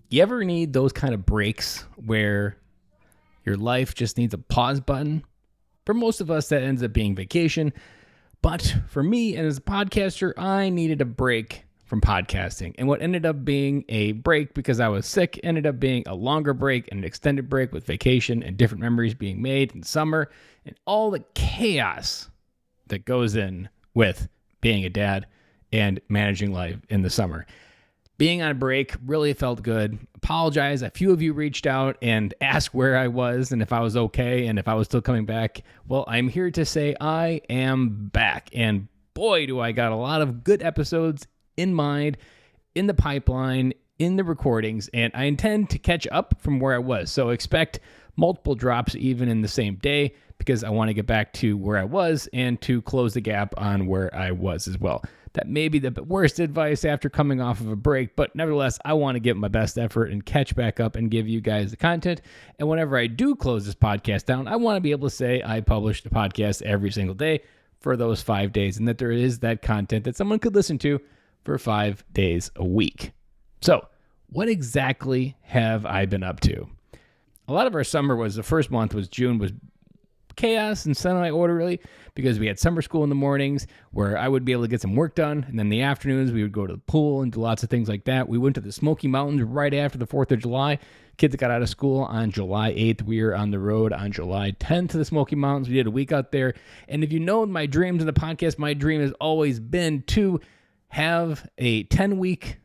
You ever need those kind of breaks where your life just needs a pause button? For most of us, that ends up being vacation. But for me, and as a podcaster, I needed a break from podcasting. And what ended up being a break because I was sick ended up being a longer break and an extended break with vacation and different memories being made in summer and all the chaos that goes in with being a dad and managing life in the summer. Being on a break really felt good. Apologize. A few of you reached out and asked where I was and if I was okay and if I was still coming back. Well, I'm here to say I am back. And boy, do I got a lot of good episodes in mind, in the pipeline, in the recordings, and I intend to catch up from where I was. So expect multiple drops even in the same day because I want to get back to where I was and to close the gap on where I was as well. That may be the worst advice after coming off of a break, but nevertheless, I want to give my best effort and catch back up and give you guys the content. And whenever I do close this podcast down, I want to be able to say I published a podcast every single day for those 5 days and that there is that content that someone could listen to for 5 days a week. So what exactly have I been up to? A lot of our summer the first month was June, was chaos and semi-orderly because we had summer school in the mornings where I would be able to get some work done. And then the afternoons, we would go to the pool and do lots of things like that. We went to the Smoky Mountains right after the 4th of July. Kids got out of school on July 8th. We were on the road on July 10th to the Smoky Mountains. We did a week out there. And if you know my dreams in the podcast, my dream has always been to have a 10-week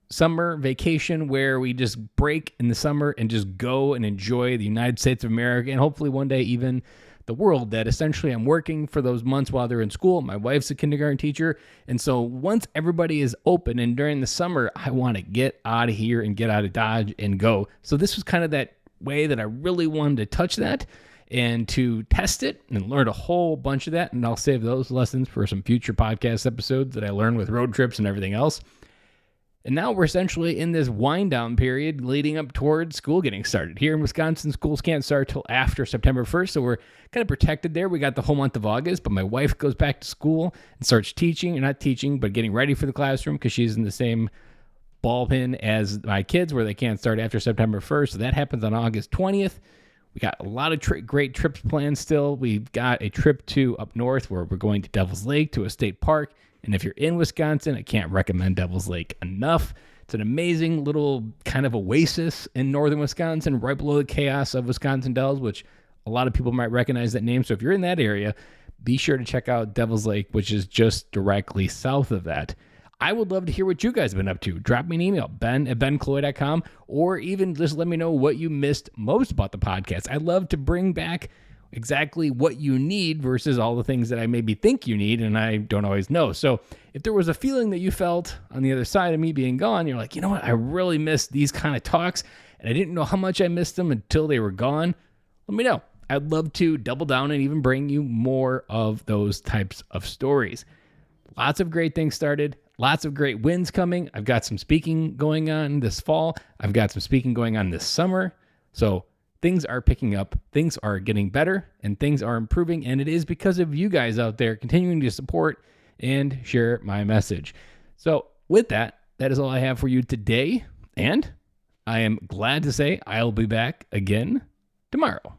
summer vacation where we just break in the summer and just go and enjoy the United States of America and hopefully one day even the world. That essentially I'm working for those months while they're in school. My wife's a kindergarten teacher. And so once everybody is open and during the summer, I want to get out of here and get out of Dodge and go. So this was kind of that way that I really wanted to touch that and to test it and learn a whole bunch of that. And I'll save those lessons for some future podcast episodes that I learned with road trips and everything else. And now we're essentially in this wind down period leading up towards school getting started. Here in Wisconsin, schools can't start till after September 1st, so we're kind of protected there. We got the whole month of August, but my wife goes back to school and starts teaching, or not teaching, but getting ready for the classroom because she's in the same ballpin as my kids where they can't start after September 1st. So that happens on August 20th. We got a lot of great trips planned still. We've got a trip to up north where we're going to Devil's Lake to a state park. And if you're in Wisconsin, I can't recommend Devil's Lake enough. It's an amazing little kind of oasis in northern Wisconsin, right below the chaos of Wisconsin Dells, which a lot of people might recognize that name. So if you're in that area, be sure to check out Devil's Lake, which is just directly south of that. I would love to hear what you guys have been up to. Drop me an email, ben@bencloy.com, or even just let me know what you missed most about the podcast. I'd love to bring back exactly what you need versus all the things that I maybe think you need and I don't always know. So if there was a feeling that you felt on the other side of me being gone, you're like, you know what, I really missed these kind of talks and I didn't know how much I missed them until they were gone, let me know. I'd love to double down and even bring you more of those types of stories. Lots of great things started. Lots of great wins coming. I've got some speaking going on this fall. I've got some speaking going on this summer. So things are picking up, things are getting better, and things are improving, and it is because of you guys out there continuing to support and share my message. So with that, that is all I have for you today, and I am glad to say I'll be back again tomorrow.